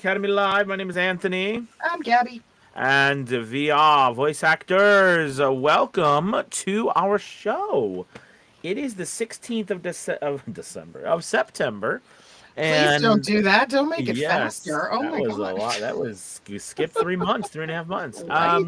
Academy Live. My name is Anthony. I'm Gabby. And VR voice actors, welcome to our show. It is the 16th of December, of September. Please don't And do that. Don't make it yes, faster. Oh that my was a God. lot. That was, you skipped 3 months, 3.5 months. Right?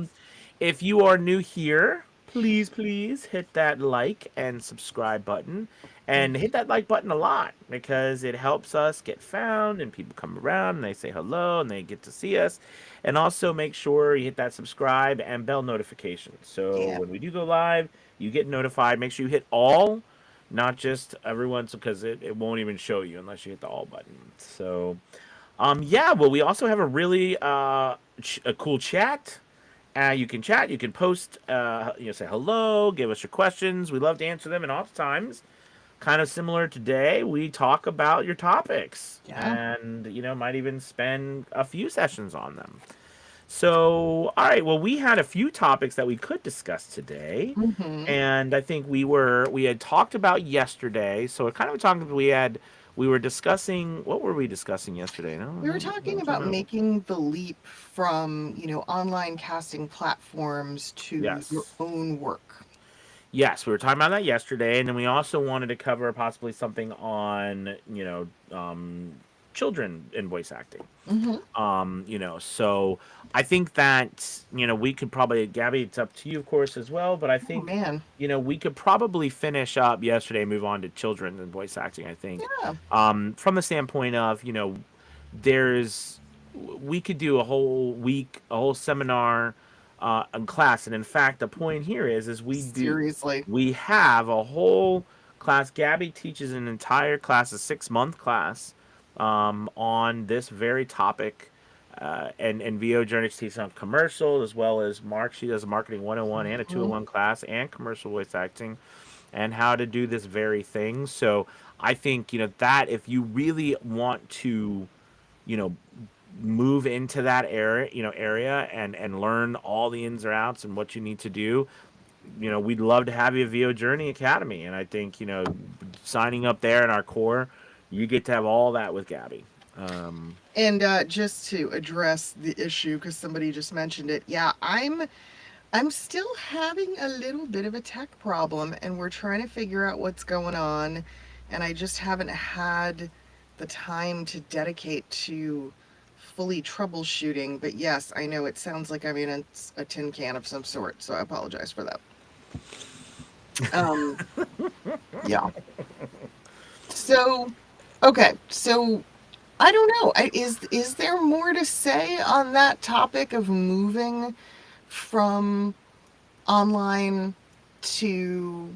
If you are new here, please hit that like and subscribe button. And hit that like button a lot because it helps us get found and people come around and they say hello and they get to see us. And also make sure you hit that subscribe and bell notification. So Yeah. when we do go live, you get notified. Make sure you hit all, not just everyone's, because it won't even show you unless you hit the all button. So yeah, well, we also have a really a cool chat. You can chat, you can post, say hello, give us your questions. We love to answer them, and oftentimes, kind of similar today, we talk about your topics, Yeah. and might even spend a few sessions on them. So, all right, well, we had a few topics that we could discuss today, hmm and I think we had talked about yesterday. So, kind of talking we were discussing, what were we discussing yesterday? No, We were no, talking don't you about know? making the leap from, online casting platforms to your Yes. own work. Yes, we were talking about that yesterday, and then we also wanted to cover possibly something on, children in voice acting. hmm So I think that, we could probably, Gabby, it's up to you, of course, as well, but I Oh think, man. we could probably finish up yesterday, move on to children and voice acting, I think, Yeah. from the standpoint of, there's, we could do a whole week, a whole seminar in class. And in fact, the point here is Seriously. we have a whole class. Gabby teaches an entire class, a 6 month class, on this very topic. And VO Journey teaches on commercial as well as Mark. She does a marketing 101 and a hmm 201 class and commercial voice acting and how to do this very thing. So I think, that if you really want to, you know, move into that area and learn all the ins or outs and what you need to do, we'd love to have you at VO Journey Academy. And I think, signing up there in our core, you get to have all that with Gabby. And just to address the issue, because somebody just mentioned it, yeah, I'm still having a little bit of a tech problem, and we're trying to figure out what's going on. And I just haven't had the time to dedicate to fully troubleshooting. But yes, I know it sounds like I'm in a tin can of some sort, so I apologize for that. Um, yeah. So, okay. So I don't know. Is there more to say on that topic of moving from online to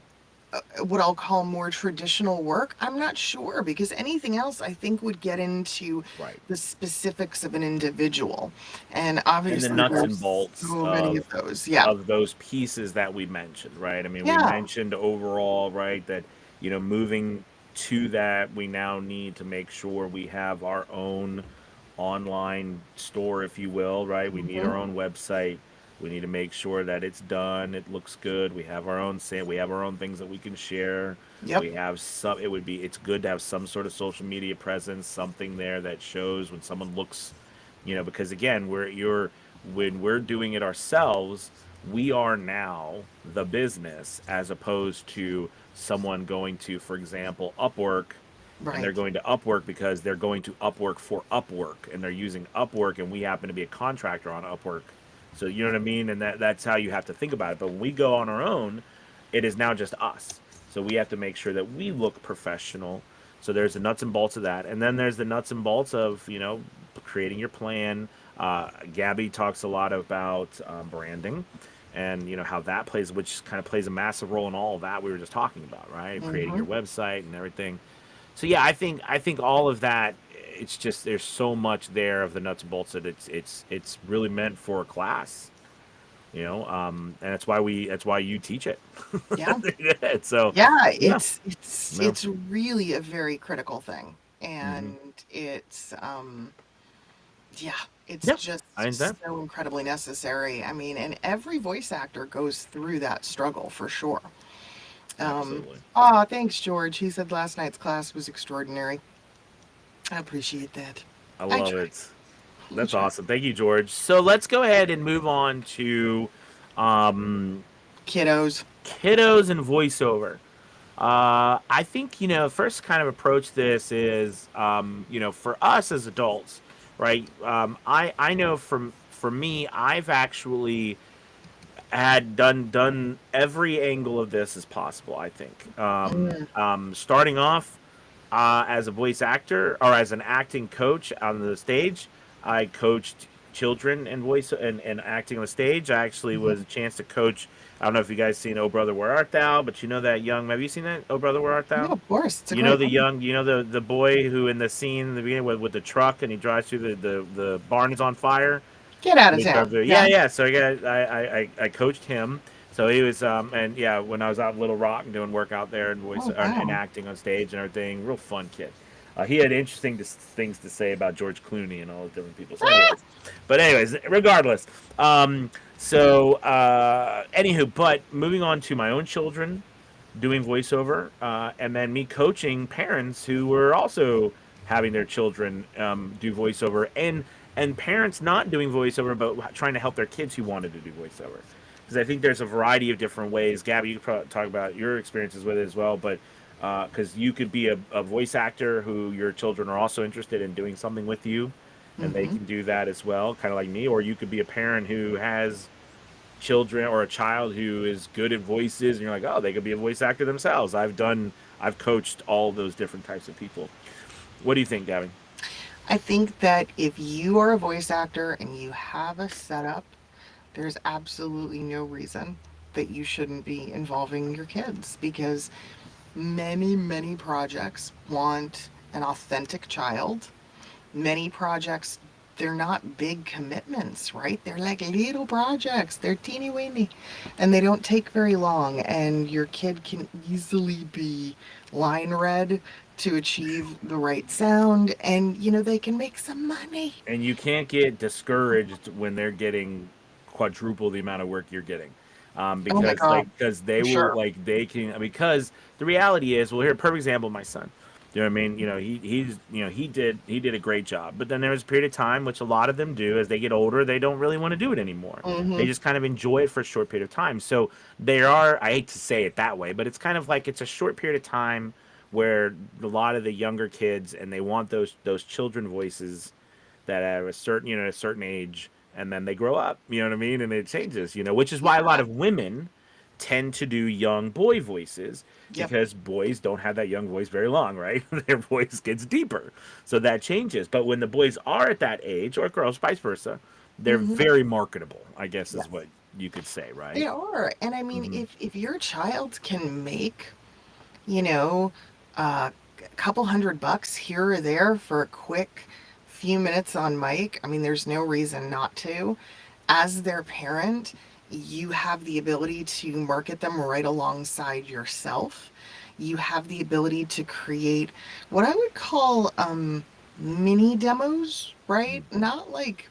what I'll call more traditional work? I'm not sure, because anything else I think would get into Right. the specifics of an individual. And And the obviously nuts and there's bolts so many of those. Yeah. those pieces that we mentioned, right? I mean, we Yeah. mentioned overall, right, that moving to that, we now need to make sure we have our own online store, if you will, right? We need hmm our own website. We need to make sure that it's done, it looks good. We have our own we have our own things that we can share. Yep. We have some. It's good to have some sort of social media presence, something there that shows when someone looks, because again, when we're doing it ourselves, we are now the business as opposed to someone going to, for example, Upwork, and they're Right. going to Upwork because they're going to Upwork for Upwork and they're using Upwork and we happen to be a contractor on Upwork. So you know what I mean? And that's how you have to think about it. But when we go on our own, it is now just us. So we have to make sure that we look professional. So there's the nuts and bolts of that. And then there's the nuts and bolts of, creating your plan. Gabby talks a lot about branding and how that plays, which kind of plays a massive role in all of that we were just talking about, right? Creating hmm your website and everything. So yeah, I think all of that. It's just there's so much there of the nuts and bolts that it's really meant for a class, and that's why you teach it. Yeah. So Yeah, yeah, no, it's really a very critical thing. hmm And it's yeah, it's yeah, just I understand. so incredibly necessary. I mean, and every voice actor goes through that struggle for sure. Absolutely, Thanks, George. He said last night's class was extraordinary. I appreciate that. I I love try. it. That's awesome. Thank you, George. So let's go ahead and move on to um, Kiddos. kiddos and voiceover. I think, first kind of approach this is, for us as adults, right? I know for me, I've actually had done every angle of this as possible. I think, Mm, starting off as a voice actor or as an acting coach on the stage, I coached children and voice and acting on the stage. I actually mhm. was a chance to coach. I don't know if you guys seen Oh Brother Where Art Thou, but you know that young. Have you seen that Oh Brother Where Art Yeah, Thou? of course. It's a You know great the movie. young, the boy who in the scene in the beginning with the truck and he drives through the barn is on fire. Get out And of they start town. doing, yeah, Yeah. yeah. So I coached him. So he was and yeah, when I was out in Little Rock and doing work out there and voice Oh, and wow. acting on stage and everything, real fun kid. He had interesting things to say about George Clooney and all the different people. So anyways, regardless. Um, anywho, but moving on to my own children doing voiceover, and then me coaching parents who were also having their children do voiceover, and parents not doing voiceover, but trying to help their kids who wanted to do voiceover. Because I think there's a variety of different ways. Gabby, you could probably talk about your experiences with it as well, but because you could be a voice actor who your children are also interested in doing something with you, and they Hmm. can do that as well, kind of like me. Or you could be a parent who has children or a child who is good at voices and you're like, oh, they could be a voice actor themselves. I've coached all those different types of people. What do you think, Gavin? I think that if you are a voice actor and you have a setup, there's absolutely no reason that you shouldn't be involving your kids because many projects want an authentic child. Many projects, they're not big commitments, right? They're like little projects. They're teeny weeny and they don't take very long. And your kid can easily be line read to achieve the right sound. And, they can make some money. And you can't get discouraged when they're getting quadruple the amount of work you're getting, Oh my because God, because they for will sure. like they can because the reality is, well, here, perfect example, my son. You know what I mean? He did a great job, but then there was a period of time, which a lot of them do, as they get older, they don't really want to do it anymore. They Hmm. just kind of enjoy it for a short period of time. So there are, I hate to say it that way, but it's kind of like it's a short period of time where a lot of the younger kids and they want those children voices that have a certain a certain age, and then they grow up, you know what I mean, and it changes, which is why a lot Yeah. of women tend to do young boy voices, Yep. because boys don't have that young voice very long, right? Their voice gets deeper, so that changes. But when the boys are at that age, or girls, vice versa, they're Hmm. very marketable, I guess, is Yes. what you could say, right? They are. And I mean, Hmm. if your child can make, you know, a couple $100 here or there for a quick few minutes on mic, I mean, there's no reason not to. As their parent, you have the ability to market them right alongside yourself. You have the ability to create what I would call mini demos, right? Not like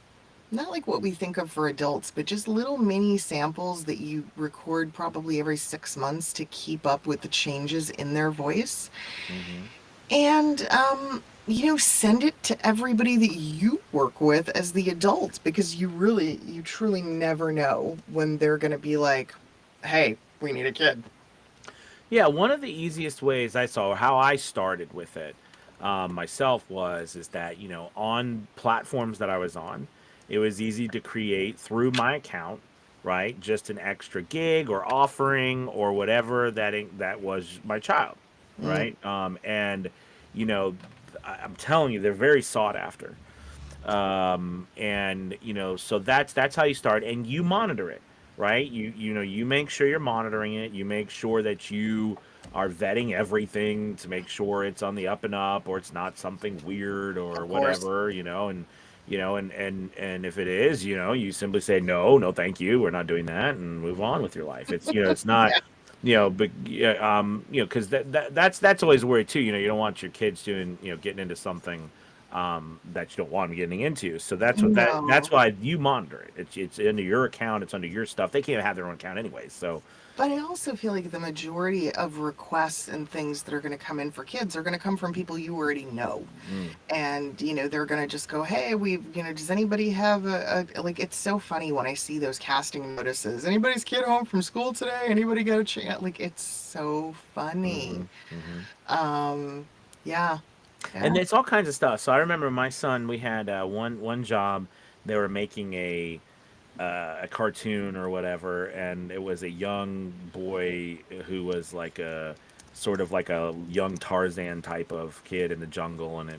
what we think of for adults, but just little mini samples that you record probably every 6 months to keep up with the changes in their voice. Hmm. And, send it to everybody that you work with as the adults because you truly never know when they're going to be like, hey, we need a kid. Yeah, one of the easiest ways I saw, or how I started with it myself, was is that on platforms that I was on, it was easy to create through my account, right? Just an extra gig or offering or whatever that was my child, Mm, right? And you know, I'm telling you, they're very sought after, and so that's how you start, and you monitor it, right? You make sure you're monitoring it, you make sure that you are vetting everything to make sure it's on the up and up, or it's not something weird or of course. whatever, and if it is, you simply say no, no thank you, we're not doing that, and move on with your life. It's not, Yeah. but because that's always worry too. You don't want your kids doing, getting into something that you don't want them getting into. So that's No. why you monitor it. It's under your account. It's under your stuff. They can't have their own account anyway. So But I also feel like the majority of requests and things that are going to come in for kids are going to come from people you already know. mm, And, they're going to just go, hey, does anybody have like, it's so funny when I see those casting notices. Anybody's kid home from school today? Anybody got a chance? Like, it's so funny. hmm hmm Um, yeah. and Yeah. it's all kinds of stuff. So I remember my son. We had one job. They were making a cartoon or whatever, and it was a young boy who was like a sort of like a young Tarzan type of kid in the jungle, and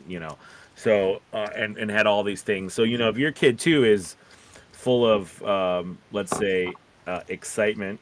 so and had all these things. So if your kid too is full of let's say excitement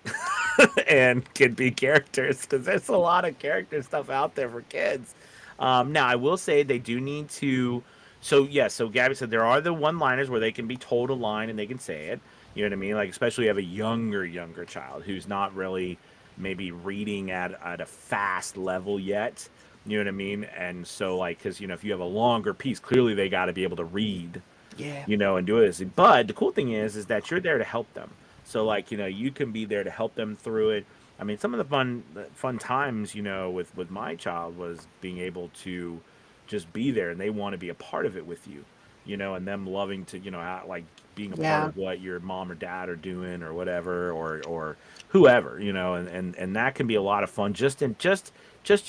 and can be characters because there's a lot of character stuff out there for kids. Now I will say they do need to. So yes, so Gabby said there are the one-liners where they can be told a line and they can say it. You know what I mean? Like especially you have a younger child who's not really maybe reading at a fast level yet. You know what I mean? And so like because if you have a longer piece, clearly they got to be able to read, Yeah. and do this. But the cool thing is that you're there to help them. So like, you can be there to help them through it. I mean, some of the fun times, with my child was being able to just be there and they want to be a part of it with you, and them loving to, like being a part Yeah. of what your mom or dad are doing or whatever, or whoever, and that can be a lot of fun just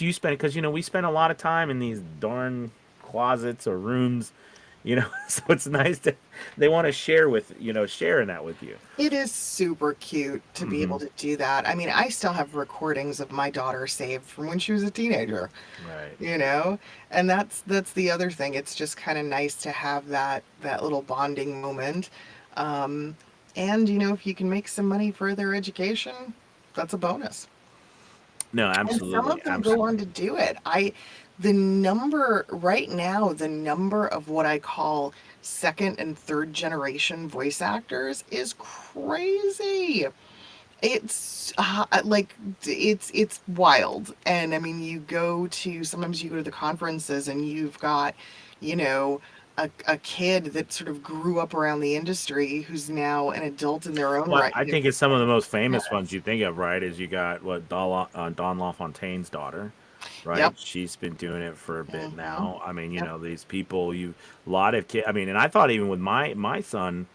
you spend because we spend a lot of time in these darn closets or rooms, so it's nice to they want to sharing that with you. It is super cute to be Hmm. able to do that. I mean, I still have recordings of my daughter saved from when she was a teenager, Right. you know? And that's the other thing. It's just kind of nice to have that little bonding moment. Um, and if you can make some money for their education, that's a bonus. No, And some absolutely, of them go on absolutely. to do it. The number right now, the number of what I call second and third generation voice actors is crazy. It's like it's wild. And I mean, sometimes you go to the conferences and you've got, you know, a kid that sort of grew up around the industry who's now an adult in their own Well, right. I think it's some of the most famous ones Yes. you think of, right? Is you got what Don LaFontaine's daughter, right? Yep. She's been doing it for a bit Hmm. now. I mean, Yep. these people, a lot of kids. I mean, and I thought even with my son,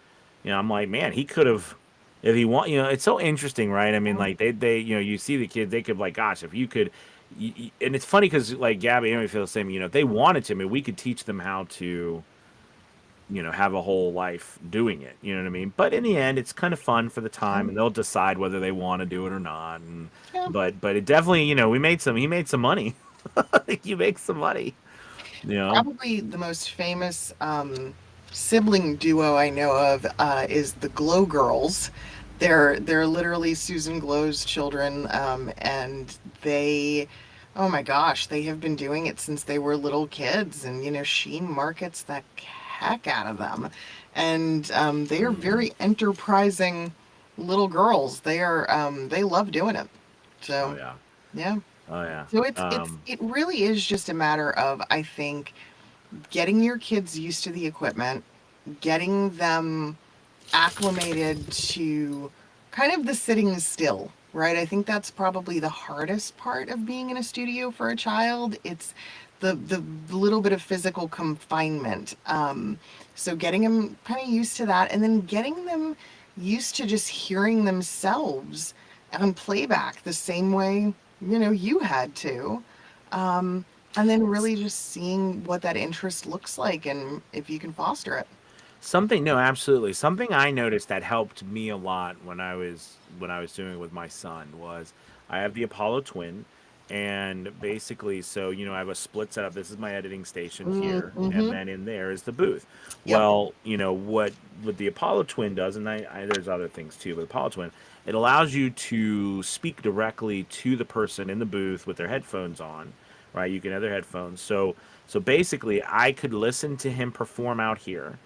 I'm like, man, he could have, if he want, it's so interesting, right? I mean, like they, you see the kids, they could like, gosh, if you could, and it's funny because like Gabby and I feel the same. If they wanted to, I mean, we could teach them how to have a whole life doing it. You know what I mean? But in the end, it's kind of fun for the time, Yeah. and they'll decide whether they want to do it or not. And Yeah. but it definitely, he made some money. You make some money. You know? Probably the most famous sibling duo I know of is the Glow Girls. They're literally Susan Glow's children, and oh my gosh, they have been doing it since they were little kids, and she markets the heck out of them, and they are Hmm. very enterprising little girls. They love doing it. Oh So yeah. yeah. Oh yeah. So it really is just a matter of, I think, getting your kids used to the equipment, getting them acclimated to kind of the sitting still, right? I think that's probably the hardest part of being in a studio for a child. It's the little bit of physical confinement. So getting them kind of used to that, and then getting them used to just hearing themselves on playback the same way you had to. And then really just seeing what that interest looks like and if you can foster it. Something, no, absolutely. Something I noticed that helped me a lot when I was doing it with my son was I have the Apollo Twin, and basically, so I have a split setup. This is my editing station here, and Mm-hmm. then in there is the booth. Yep. Well, what the Apollo Twin does, and there's other things too, but the Apollo Twin, it allows you to speak directly to the person in the booth with their headphones on, right? You can have their headphones. So basically, I could listen to him perform out here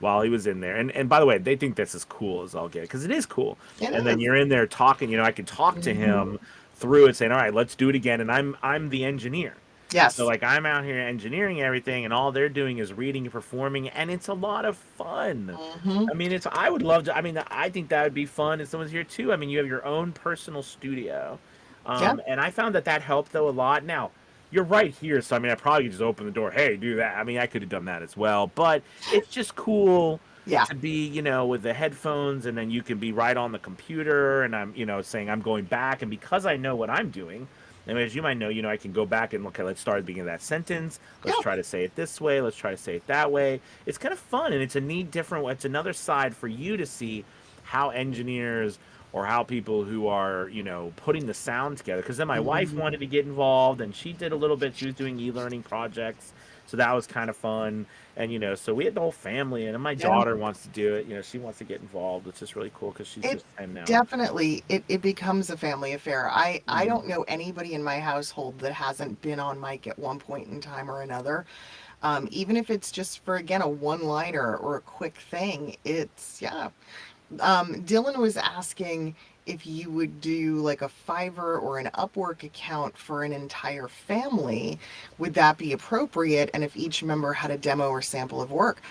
while he was in there. And by the way, they think that's as cool as I'll get because it is cool. It And then is. you're in there talking. I can talk to Mm-hmm. him through it, saying, "All right, let's do it again." And I'm the engineer. So Yes. like I'm out here engineering everything, and all they're doing is reading and performing, and it's a lot of fun. Hmm. I mean, it's I would love to. I mean, I think that would be fun if someone's here too. I mean, you have your own personal studio, Yeah. and I found that that helped though a lot. Now, you're right here, so I mean, I probably could just open the door. Hey, do that. I mean, I could have done that as well, but it's just cool Yeah. to be, with the headphones, and then you can be right on the computer, and I'm, saying I'm going back, and because I know what I'm doing. And as you might know, I can go back and okay, let's start at the beginning of that sentence. Let's Yeah. try to say it this way. Let's try to say it that way. It's kind of fun, and it's a neat, different. It's another side for you to see how engineers or how people who are, putting the sound together. Because then my wife Hmm. wanted to get involved, and she did a little bit. She was doing e-learning projects, so that was kind of fun. And so we had the whole family, and my Yeah. daughter wants to do it. She wants to get involved, which is really cool because she's It just 10 now. definitely it becomes a family affair. I Mm. don't know anybody in my household that hasn't been on mic at one point in time or another. Even if it's just for again a one-liner or a quick thing. It's yeah. Dylan was asking if you would do like a Fiverr or an Upwork account for an entire family. Would that be appropriate? And if each member had a demo or sample of work,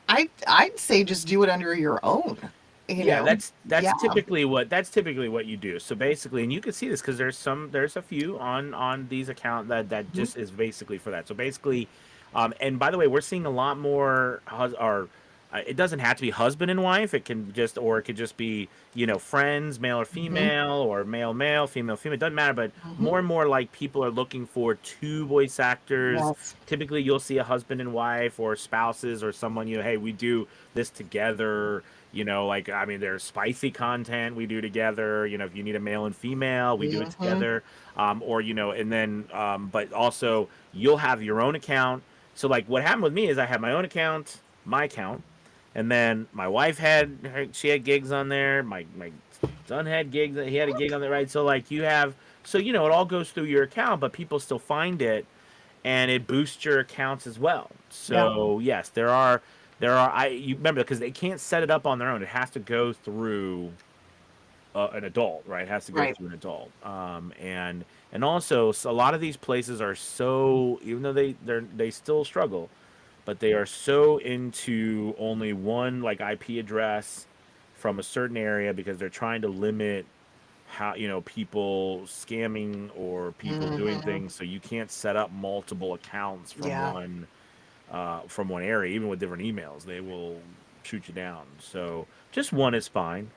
I'd say just do it under your own. You Yeah, know, that's yeah. typically what you do. So basically, and you can see this because there's a few on these account that Mhm. just is basically for that. So basically, and by the way, we're seeing a lot more or it doesn't have to be husband and wife. It could just be friends, male or Mhm. female, or male male, female female. It doesn't matter, but Mhm. more and more like people are looking for two voice actors. Yes. Typically, you'll see a husband and wife or spouses or someone. Hey, we do this together. Like I mean, there's spicy content we do together. If you need a male and female, we do it Mhm. together. Or and then but also you'll have your own account. So like what happened with me is I had my own account, my account, and then my wife she had gigs on there. My son had gigs. He had a gig on there, right? So like it all goes through your account, but people still find it and it boosts your accounts as well. Yeah. So yes, there are I you remember because they can't set it up on their own. It has to go through an adult, right? It has to go Right. through an adult. And also a lot of these places are so even though they still struggle, but they are so into only one like IP address from a certain area because they're trying to limit how people scamming or people doing Mhm. things so you can't set up multiple accounts Yeah. from one area even with different emails they will shoot you down so just one is fine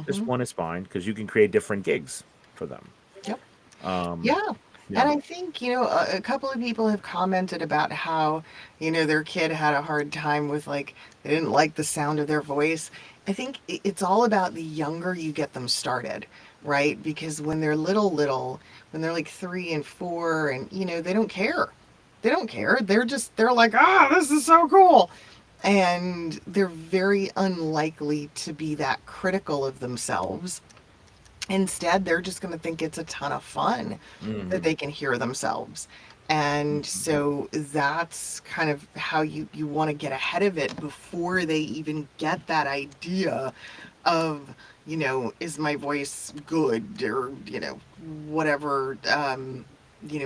just Mhm. one is fine because you can create different gigs for them Yep. um Yeah. yeah And I think, a couple of people have commented about how, their kid had a hard time with like, they didn't like the sound of their voice. I think it's all about the younger you get them started, right? Because when they're little, when they're like 3 and 4 and, they don't care. They don't care. They're like, this is so cool. And they're very unlikely to be that critical of themselves. Instead, they're just going to think it's a ton of fun that hmm they can hear themselves. And so that's kind of how you want to get ahead of it before they even get that idea of, is my voice good or, whatever,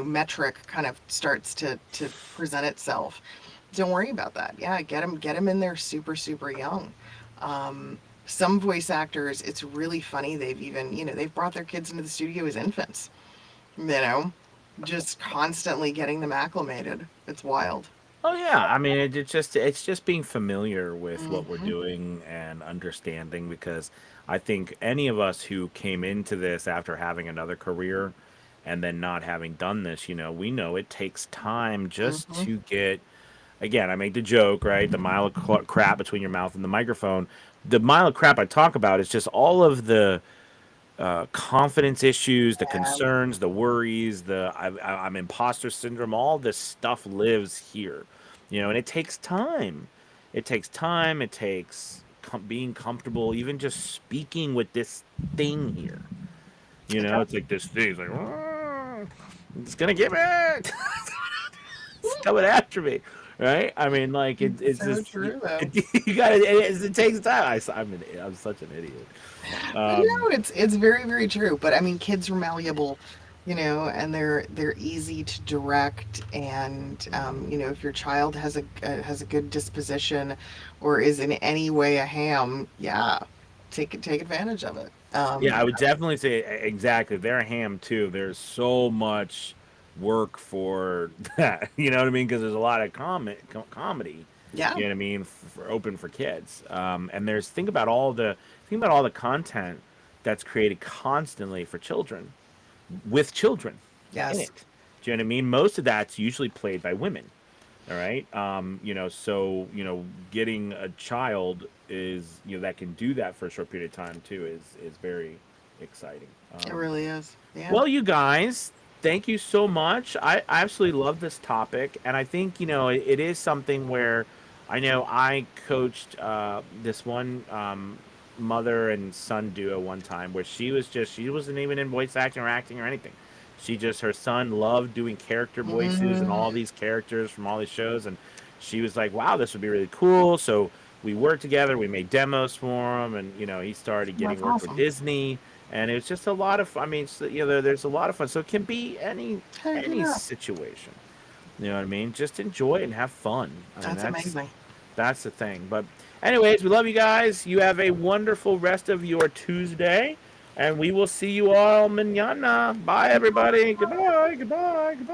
metric kind of starts to present itself. Don't worry about that. Yeah, get them in there super, super young. Some voice actors, it's really funny. They've even, they've brought their kids into the studio as infants, you know, just constantly getting them acclimated. It's wild. oh yeah I mean it's just being familiar with what we're Hmm. doing and understanding because I think any of us who came into this after having another career and then not having done this we know it takes time just Hmm. to get again, I make the joke, right? The mile of crap between your mouth and the microphone. The mile of crap I talk about is just all of the confidence issues, the concerns, the worries, I'm imposter syndrome. All this stuff lives here, and it takes time. It takes time. It takes being comfortable, even just speaking with this thing here. Yep. It's like this thing. It's like, "Arr, it's gonna get me. It's coming after me, right? I mean, like it's So just true, though. you got it takes time. I'm such an idiot. But Um, no, it's very, very true. But I mean, kids are malleable. you know, and they're easy to direct. And you know, if your child has a good disposition or is in any way a ham, yeah, take advantage of it. Yeah, I would definitely say exactly. They're a ham too. There's so much work for that. You know what I mean? Because there's a lot of comedy. Yeah. You know what I mean? For open for kids. And there's think about all the content that's created constantly for children with children in Yes. it. Do you know what I mean? Most of that's usually played by women. All right. So getting a child is that can do that for a short period of time too is very exciting. It really is. Yeah. Well, you guys, thank you so much. I absolutely love this topic, and I think it is something where I know I coached this one mother and son duo one time where she wasn't even in voice acting or acting or anything. Her son loved doing character voices and Mm, all these characters from all these shows, and she was like, "Wow, this would be really cool." So we worked together. We made demos for him, and he started getting that's work with awesome. Disney, and it was just a lot of. I mean, there's a lot of fun. So it can be any Heck any yeah. situation. You know what I mean? Just enjoy it and have fun. I mean, That's that's amazing. that's the thing. But anyways, we love you guys. You have a wonderful rest of your Tuesday, and we will see you all mañana. Bye, everybody. Goodbye. Goodbye. Goodbye.